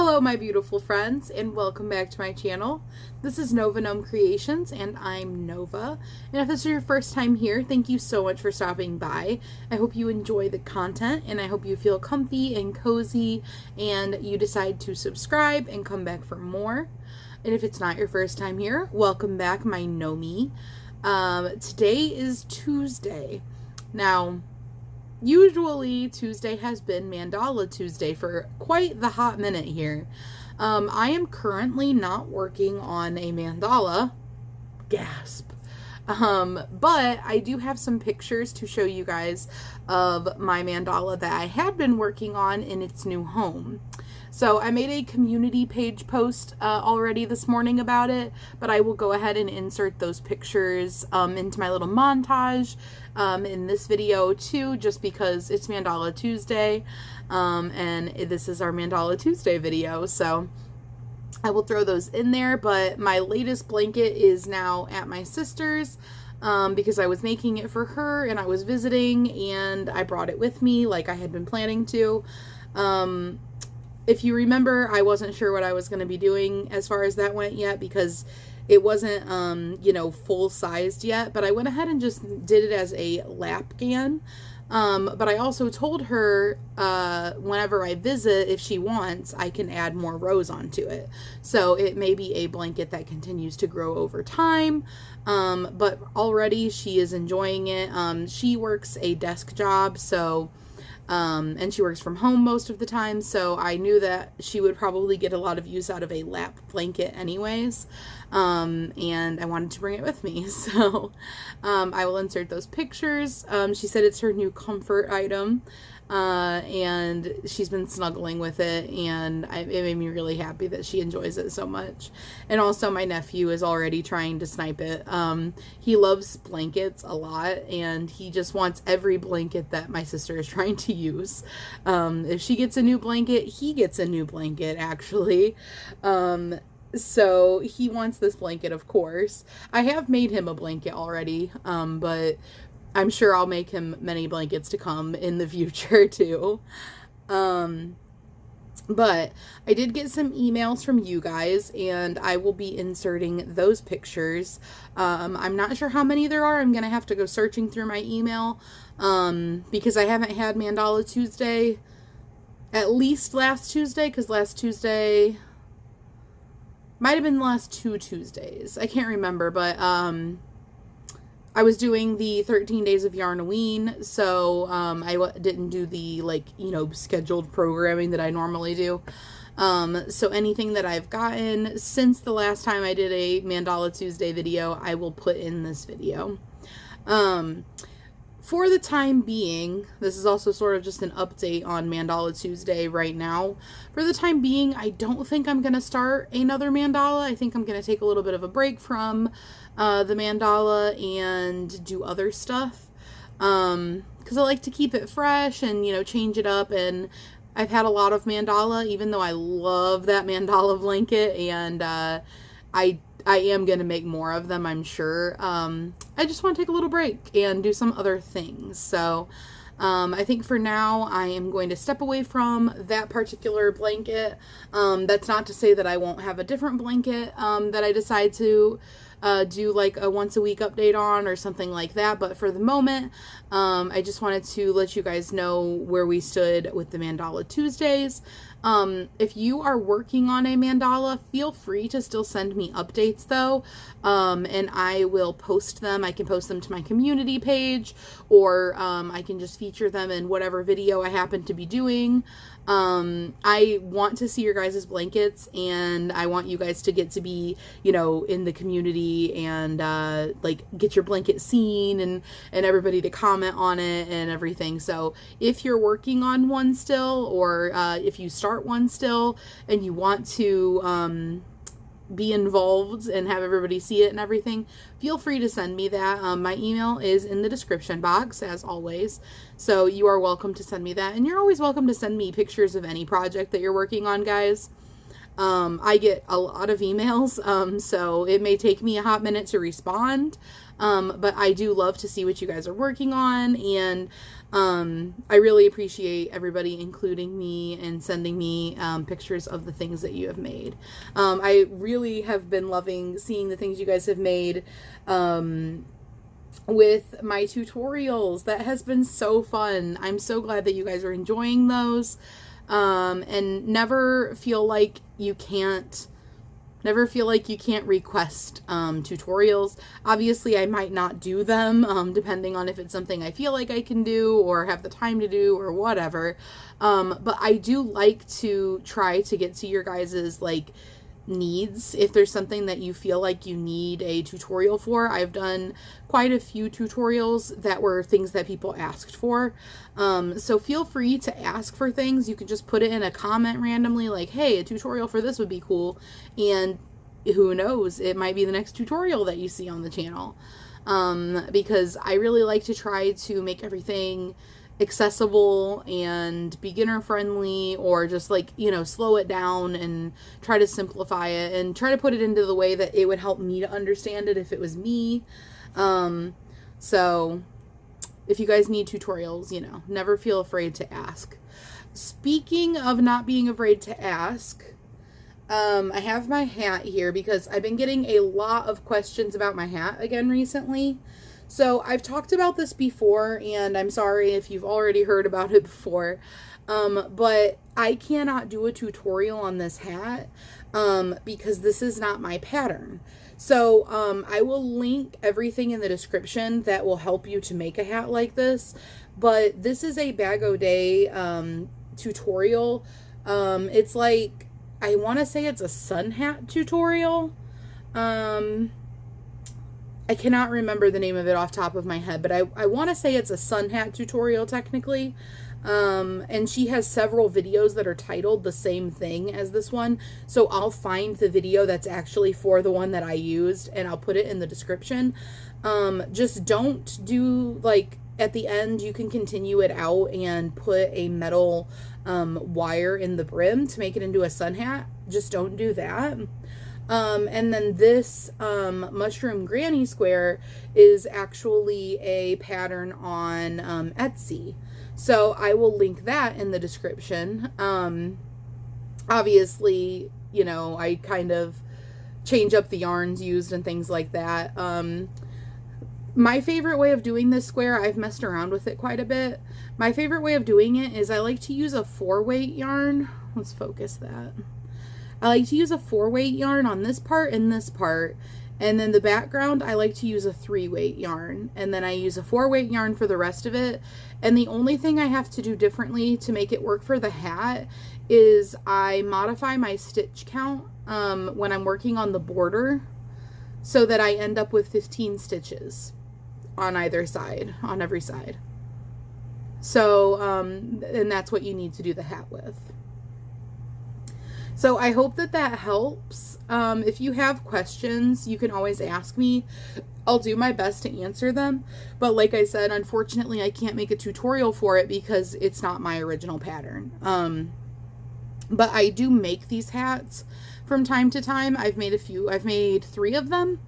Hello my beautiful friends and welcome back to my channel. This is Nova Gnome Creations and I'm Nova. And if this is your first time here, thank you so much for stopping by. I hope you enjoy the content and I hope you feel comfy and cozy and you decide to subscribe and come back for more. And if it's not your first time here, welcome back my Gnomie. Today is Tuesday. Now, usually Tuesday has been Mandala Tuesday for quite the hot minute here. I am currently not working on a mandala. Gasp. But I do have some pictures to show you guys of my mandala that I had been working on in its new home. So I made a community page post already this morning about it, but I will go ahead and insert those pictures into my little montage in this video too, just because it's Mandala Tuesday, and this is our Mandala Tuesday video, so I will throw those in there. But my latest blanket is now at my sister's because I was making it for her and I was visiting and I brought it with me like I had been planning to. If you remember, I wasn't sure what I was going to be doing as far as that went yet because it wasn't, you know, full-sized yet, but I went ahead and just did it as a lapgan. But I also told her whenever I visit, if she wants, I can add more rows onto it. So it may be a blanket that continues to grow over time, but already she is enjoying it. She works a desk job, so... and she works from home most of the time, so I knew that she would probably get a lot of use out of a lap blanket anyways, and I wanted to bring it with me, so I will insert those pictures. She said it's her new comfort item, and she's been snuggling with it, and it made me really happy that she enjoys it so much. And also my nephew is already trying to snipe it. He loves blankets a lot, and he just wants every blanket that my sister is trying to use. If she gets a new blanket, he gets a new blanket, actually. So he wants this blanket, of course. I have made him a blanket already, but I'm sure I'll make him many blankets to come in the future too. But I did get some emails from you guys and I will be inserting those pictures. I'm not sure how many there are. I'm going to have to go searching through my email because I haven't had Mandala Tuesday at least last Tuesday, because last Tuesday might have been the last 2 Tuesdays. I can't remember, but I was doing the 13 days of Yarnoween, so I didn't do the, like, you know, scheduled programming that I normally do. So anything that I've gotten since the last time I did a Mandala Tuesday video, I will put in this video. For the time being, this is also sort of just an update on Mandala Tuesday right now. For the time being, I don't think I'm going to start another mandala. I think I'm going to take a little bit of a break from the mandala and do other stuff. Because I like to keep it fresh and, you know, change it up. And I've had a lot of mandala, even though I love that mandala blanket. And I am going to make more of them, I'm sure. I just want to take a little break and do some other things. So I think for now I am going to step away from that particular blanket. That's not to say that I won't have a different blanket that I decide to do like a once a week update on or something like that. But for the moment, I just wanted to let you guys know where we stood with the Mandala Tuesdays. If you are working on a mandala, feel free to still send me updates though, and I will post them. I can post them to my community page, or I can just feature them in whatever video I happen to be doing. I want to see your guys' blankets, and I want you guys to get to be, you know, in the community and like get your blanket seen and everybody to comment on it and everything. So if you're working on one still, or if you start one still and you want to be involved and have everybody see it and everything, feel free to send me that. My email is in the description box as always, so you are welcome to send me that, and you're always welcome to send me pictures of any project that you're working on, guys. I get a lot of emails, so it may take me a hot minute to respond, but I do love to see what you guys are working on, and I really appreciate everybody including me and sending me pictures of the things that you have made. I really have been loving seeing the things you guys have made with my tutorials. That has been so fun. I'm so glad that you guys are enjoying those. And never feel like you can't request tutorials. Obviously, I might not do them, depending on if it's something I feel like I can do or have the time to do or whatever. But I do like to try to get to your guys's like needs. If there's something that you feel like you need a tutorial for, I've done quite a few tutorials that were things that people asked for. So feel free to ask for things. You can just put it in a comment randomly, like, hey, a tutorial for this would be cool. And who knows, it might be the next tutorial that you see on the channel. Because I really like to try to make everything accessible and beginner friendly, or just like, you know, slow it down and try to simplify it and try to put it into the way that it would help me to understand it if it was me. So if you guys need tutorials, you know, never feel afraid to ask. Speaking of not being afraid to ask, I have my hat here because I've been getting a lot of questions about my hat again recently. So I've talked about this before, and I'm sorry if you've already heard about it before, but I cannot do a tutorial on this hat because this is not my pattern. So I will link everything in the description that will help you to make a hat like this, but this is a Bag O Day tutorial. It's like, I want to say it's a sun hat tutorial. I cannot remember the name of it off top of my head, but I want to say it's a sun hat tutorial technically. And she has several videos that are titled the same thing as this one. So I'll find the video that's actually for the one that I used and I'll put it in the description. Just don't do, like, at the end you can continue it out and put a metal wire in the brim to make it into a sun hat. Just don't do that. And then this mushroom granny square is actually a pattern on Etsy. So I will link that in the description. Obviously, you know, I kind of change up the yarns used and things like that. My favorite way of doing this square, I've messed around with it quite a bit. My favorite way of doing it is I like to use a 4-weight yarn. Let's focus that. I like to use a 4-weight yarn on this part and this part, and then the background I like to use a 3-weight yarn, and then I use a 4-weight yarn for the rest of it. And the only thing I have to do differently to make it work for the hat is I modify my stitch count when I'm working on the border so that I end up with 15 stitches on either side, on every side. So and that's what you need to do the hat with. So I hope that that helps. If you have questions, you can always ask me. I'll do my best to answer them. But like I said, unfortunately, I can't make a tutorial for it because it's not my original pattern. But I do make these hats from time to time. I've made a few. I've made 3 of them.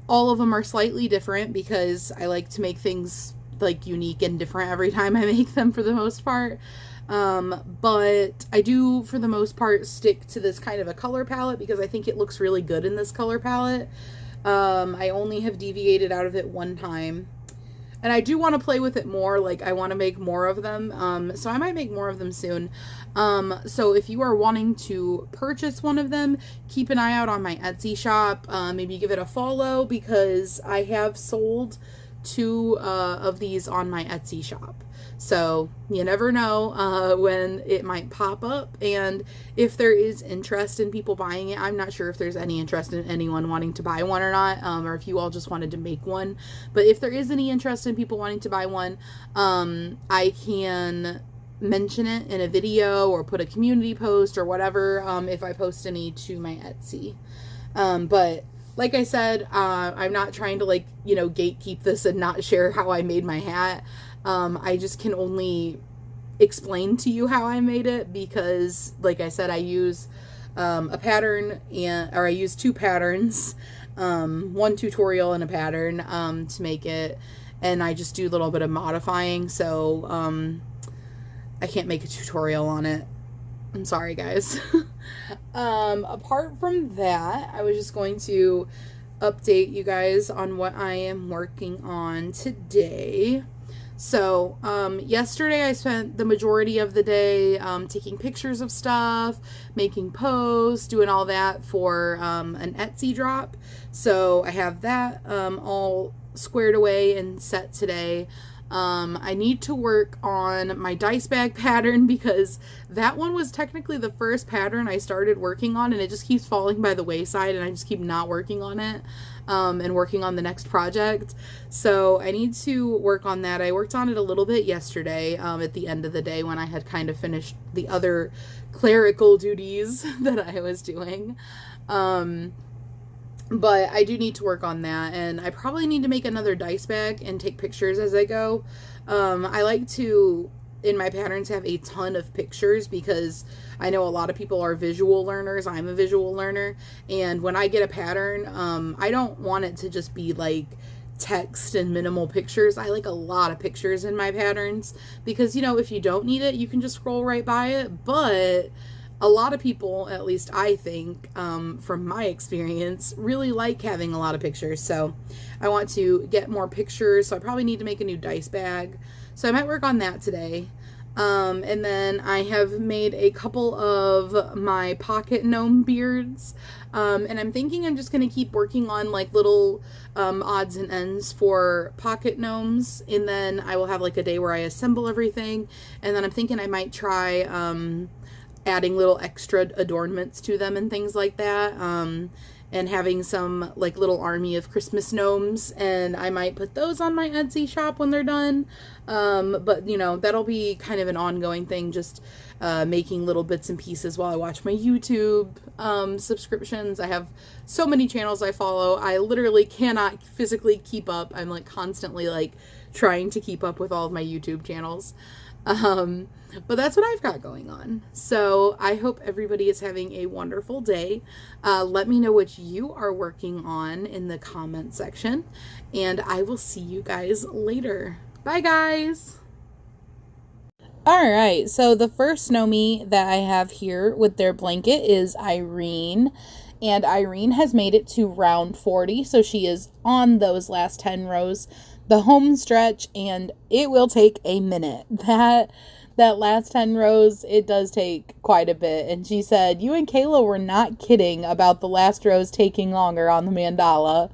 All of them are slightly different because I like to make things like unique and different every time I make them for the most part. But I do, for the most part, stick to this kind of a color palette because I think it looks really good in this color palette. I only have deviated out of it one time. And I do want to play with it more. Like, I want to make more of them. So I might make more of them soon. So if you are wanting to purchase one of them, keep an eye out on my Etsy shop. Maybe give it a follow because I have sold 2 of these on my Etsy shop. So you never know when it might pop up, and if there is interest in people buying it. I'm not sure if there's any interest in anyone wanting to buy one or not, or if you all just wanted to make one. But if there is any interest in people wanting to buy one, I can mention it in a video or put a community post or whatever if I post any to my Etsy. But like I said, I'm not trying to, like, you know, gatekeep this and not share how I made my hat. I just can only explain to you how I made it because, like I said, I use a pattern, or I used 2 patterns, 1 tutorial and a pattern to make it, and I just do a little bit of modifying, so I can't make a tutorial on it. I'm sorry, guys. Apart from that, I was just going to update you guys on what I am working on today. So, yesterday I spent the majority of the day taking pictures of stuff, making posts, doing all that for an Etsy drop. So I have that all squared away and set today. I need to work on my dice bag pattern because that one was technically the first pattern I started working on, and it just keeps falling by the wayside, and I just keep not working on it and working on the next project. So I need to work on that. I worked on it a little bit yesterday at the end of the day when I had kind of finished the other clerical duties that I was doing. But I do need to work on that, and I probably need to make another dice bag and take pictures as I go. I like to, in my patterns, have a ton of pictures because I know a lot of people are visual learners. I'm a visual learner, and when I get a pattern, I don't want it to just be like text and minimal pictures. I like a lot of pictures in my patterns because, you know, if you don't need it, you can just scroll right by it, but a lot of people, at least I think, from my experience, really like having a lot of pictures. So I want to get more pictures. So I probably need to make a new dice bag. So I might work on that today. And then I have made a couple of my pocket gnome beards. And I'm thinking I'm just going to keep working on like little odds and ends for pocket gnomes. And then I will have like a day where I assemble everything. And then I'm thinking I might try adding little extra adornments to them and things like that, and having some like little army of Christmas gnomes, and I might put those on my Etsy shop when they're done, but you know, that'll be kind of an ongoing thing, just making little bits and pieces while I watch my YouTube subscriptions. I have so many channels I follow, I literally cannot physically keep up. I'm like constantly like trying to keep up with all of my YouTube channels. But that's what I've got going on. So I hope everybody is having a wonderful day. Let me know what you are working on in the comment section, and I will see you guys later. Bye, guys. All right, so the first Snowy that I have here with their blanket is Irene, and Irene has made it to round 40, so she is on those last 10 rows, the home stretch, and it will take a minute. That last 10 rows, it does take quite a bit, and she said, you and Kayla were not kidding about the last rows taking longer on the mandala.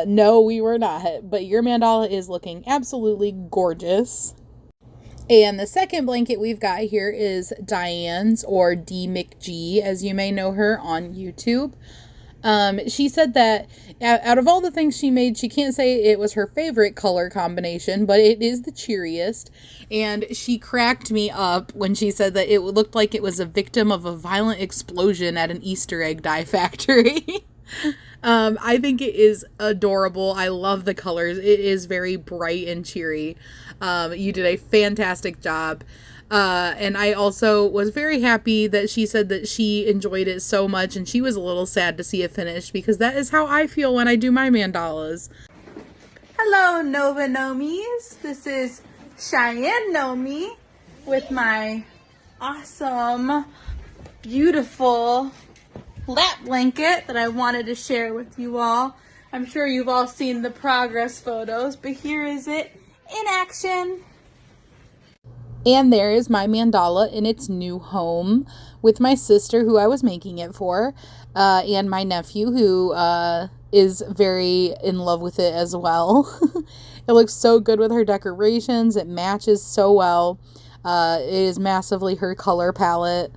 No, we were not, but your mandala is looking absolutely gorgeous. And the second blanket we've got here is Diane's, or D McG, as you may know her on YouTube. She said that out of all the things she made, she can't say it was her favorite color combination, but it is the cheeriest. And she cracked me up when she said that it looked like it was a victim of a violent explosion at an Easter egg dye factory. I think it is adorable. I love the colors. It is very bright and cheery. You did a fantastic job. And I also was very happy that she said that she enjoyed it so much, and she was a little sad to see it finished, because that is how I feel when I do my mandalas. Hello, Nova Nomies. This is Cheyenne Nomi with my awesome, beautiful lap blanket that I wanted to share with you all. I'm sure you've all seen the progress photos, but here is it in action. And there is my mandala in its new home with my sister, who I was making it for, and my nephew, who is very in love with it as well. It looks so good with her decorations. It matches so well. It is massively her color palette.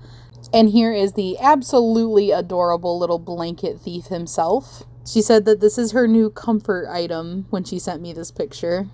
And here is the absolutely adorable little blanket thief himself. She said that this is her new comfort item when she sent me this picture.